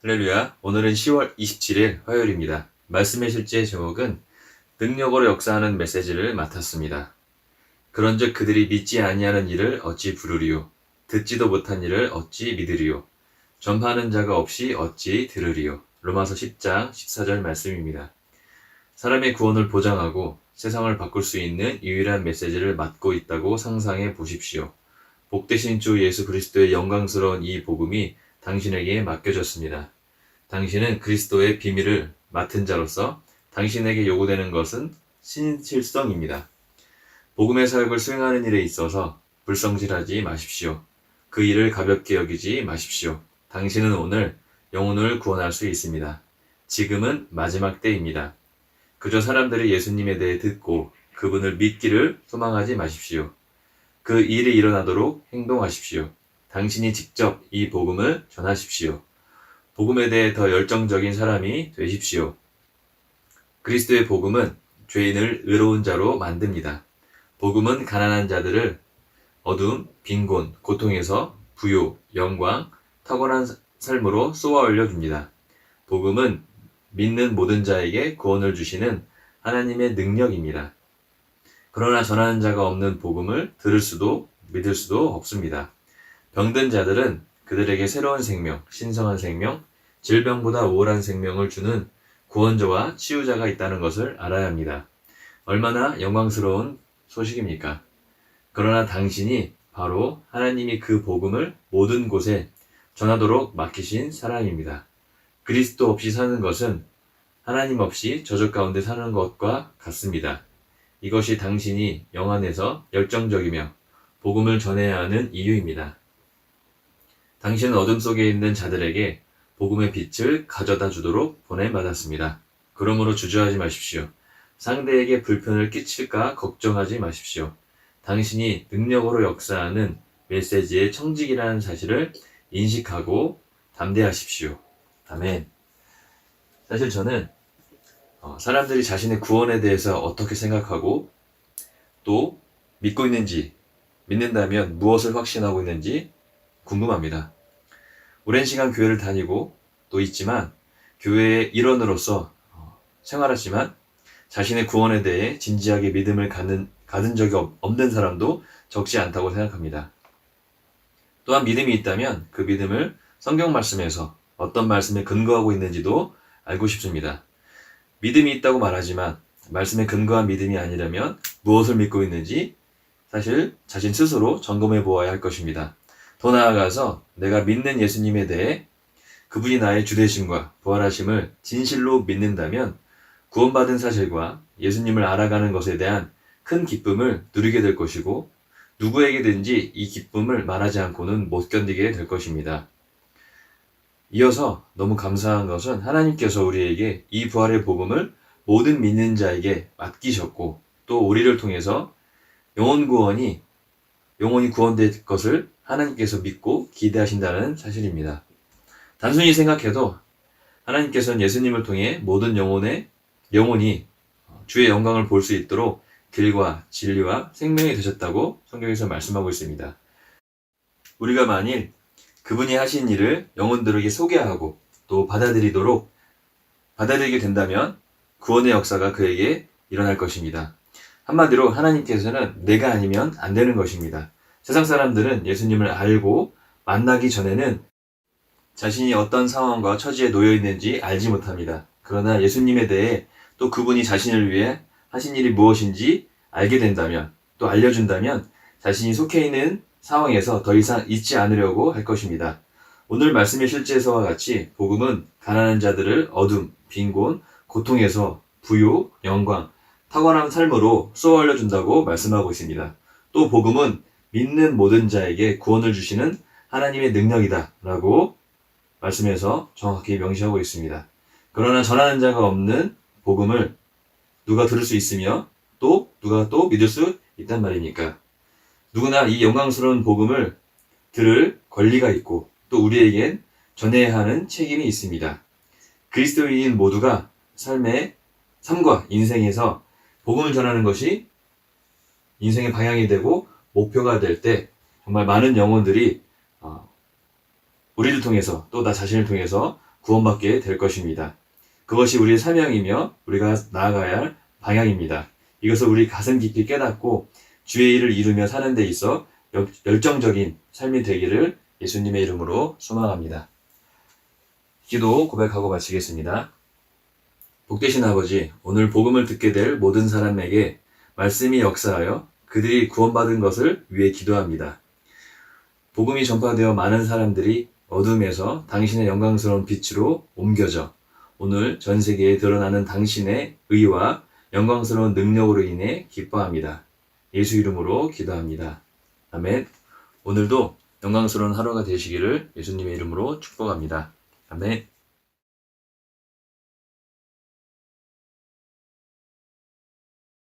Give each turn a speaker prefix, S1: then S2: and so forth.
S1: 할렐루야. 오늘은 10월 27일 화요일입니다. 말씀의 실제 제목은 능력으로 역사하는 메시지를 맡았습니다. 그런즉 그들이 믿지 아니하는 일을 어찌 부르리요? 듣지도 못한 일을 어찌 믿으리요? 전파하는 자가 없이 어찌 들으리요? 로마서 10장 14절 말씀입니다. 사람의 구원을 보장하고 세상을 바꿀 수 있는 유일한 메시지를 맡고 있다고 상상해 보십시오. 복되신 주 예수 그리스도의 영광스러운 이 복음이 당신에게 맡겨졌습니다. 당신은 그리스도의 비밀을 맡은 자로서 당신에게 요구되는 것은 신실성입니다. 복음의 사역을 수행하는 일에 있어서 불성실하지 마십시오. 그 일을 가볍게 여기지 마십시오. 당신은 오늘 영혼을 구원할 수 있습니다. 지금은 마지막 때입니다. 그저 사람들이 예수님에 대해 듣고 그분을 믿기를 소망하지 마십시오. 그 일이 일어나도록 행동하십시오. 당신이 직접 이 복음을 전하십시오. 복음에 대해 더 열정적인 사람이 되십시오. 그리스도의 복음은 죄인을 의로운 자로 만듭니다. 복음은 가난한 자들을 어두움, 빈곤, 고통에서 부요, 영광, 탁월한 삶으로 쏘아 올려줍니다. 복음은 믿는 모든 자에게 구원을 주시는 하나님의 능력입니다. 그러나 전하는 자가 없는 복음을 들을 수도 믿을 수도 없습니다. 병든 자들은 그들에게 새로운 생명, 신성한 생명, 질병보다 우월한 생명을 주는 구원자와 치유자가 있다는 것을 알아야 합니다. 얼마나 영광스러운 소식입니까? 그러나 당신이 바로 하나님이 그 복음을 모든 곳에 전하도록 맡기신 사람입니다. 그리스도 없이 사는 것은 하나님 없이 저주 가운데 사는 것과 같습니다. 이것이 당신이 영 안에서 열정적이며 복음을 전해야 하는 이유입니다. 당신은 어둠 속에 있는 자들에게 복음의 빛을 가져다 주도록 보냄받았습니다. 그러므로 주저하지 마십시오. 상대에게 불편을 끼칠까 걱정하지 마십시오. 당신이 능력으로 역사하는 메시지의 청직이라는 사실을 인식하고 담대하십시오. 아멘. 사실 저는 사람들이 자신의 구원에 대해서 어떻게 생각하고 또 믿고 있는지, 믿는다면 무엇을 확신하고 있는지 궁금합니다. 오랜 시간 교회를 다니고 또 있지만 교회의 일원으로서 생활하지만 자신의 구원에 대해 진지하게 믿음을 가진 적이 없는 사람도 적지 않다고 생각합니다. 또한 믿음이 있다면 그 믿음을 성경 말씀에서 어떤 말씀에 근거하고 있는지도 알고 싶습니다. 믿음이 있다고 말하지만 말씀에 근거한 믿음이 아니라면 무엇을 믿고 있는지 사실 자신 스스로 점검해 보아야 할 것입니다. 더 나아가서 내가 믿는 예수님에 대해 그분이 나의 주되심과 부활하심을 진실로 믿는다면 구원받은 사실과 예수님을 알아가는 것에 대한 큰 기쁨을 누리게 될 것이고 누구에게든지 이 기쁨을 말하지 않고는 못 견디게 될 것입니다. 이어서 너무 감사한 것은 하나님께서 우리에게 이 부활의 복음을 모든 믿는 자에게 맡기셨고 또 우리를 통해서 영혼이 구원될 것을 하나님께서 믿고 기대하신다는 사실입니다. 단순히 생각해도 하나님께서는 예수님을 통해 모든 영혼이 주의 영광을 볼 수 있도록 길과 진리와 생명이 되셨다고 성경에서 말씀하고 있습니다. 우리가 만일 그분이 하신 일을 영혼들에게 소개하고 또 받아들이게 된다면 구원의 역사가 그에게 일어날 것입니다. 한마디로 하나님께서는 내가 아니면 안 되는 것입니다. 세상 사람들은 예수님을 알고 만나기 전에는 자신이 어떤 상황과 처지에 놓여 있는지 알지 못합니다. 그러나 예수님에 대해 또 그분이 자신을 위해 하신 일이 무엇인지 알게 된다면 또 알려준다면 자신이 속해 있는 상황에서 더 이상 있지 않으려고 할 것입니다. 오늘 말씀의 실제서와 같이 복음은 가난한 자들을 어둠, 빈곤, 고통에서 부요, 영광, 탁월한 삶으로 쏘아 올려준다고 말씀하고 있습니다. 또 복음은 믿는 모든 자에게 구원을 주시는 하나님의 능력이다 라고 말씀에서 정확히 명시하고 있습니다. 그러나 전하는 자가 없는 복음을 누가 들을 수 있으며 또 누가 또 믿을 수 있단 말입니까? 누구나 이 영광스러운 복음을 들을 권리가 있고 또 우리에겐 전해야 하는 책임이 있습니다. 그리스도인인 모두가 삶과 인생에서 복음을 전하는 것이 인생의 방향이 되고 목표가 될 때 정말 많은 영혼들이 우리를 통해서 또 나 자신을 통해서 구원받게 될 것입니다. 그것이 우리의 사명이며 우리가 나아가야 할 방향입니다. 이것을 우리 가슴 깊이 깨닫고 주의 일을 이루며 사는 데 있어 열정적인 삶이 되기를 예수님의 이름으로 소망합니다. 기도 고백하고 마치겠습니다. 복되신 아버지, 오늘 복음을 듣게 될 모든 사람에게 말씀이 역사하여 그들이 구원받은 것을 위해 기도합니다. 복음이 전파되어 많은 사람들이 어둠에서 당신의 영광스러운 빛으로 옮겨져 오늘 전 세계에 드러나는 당신의 의와 영광스러운 능력으로 인해 기뻐합니다. 예수 이름으로 기도합니다. 아멘. 오늘도 영광스러운 하루가 되시기를 예수님의 이름으로 축복합니다. 아멘.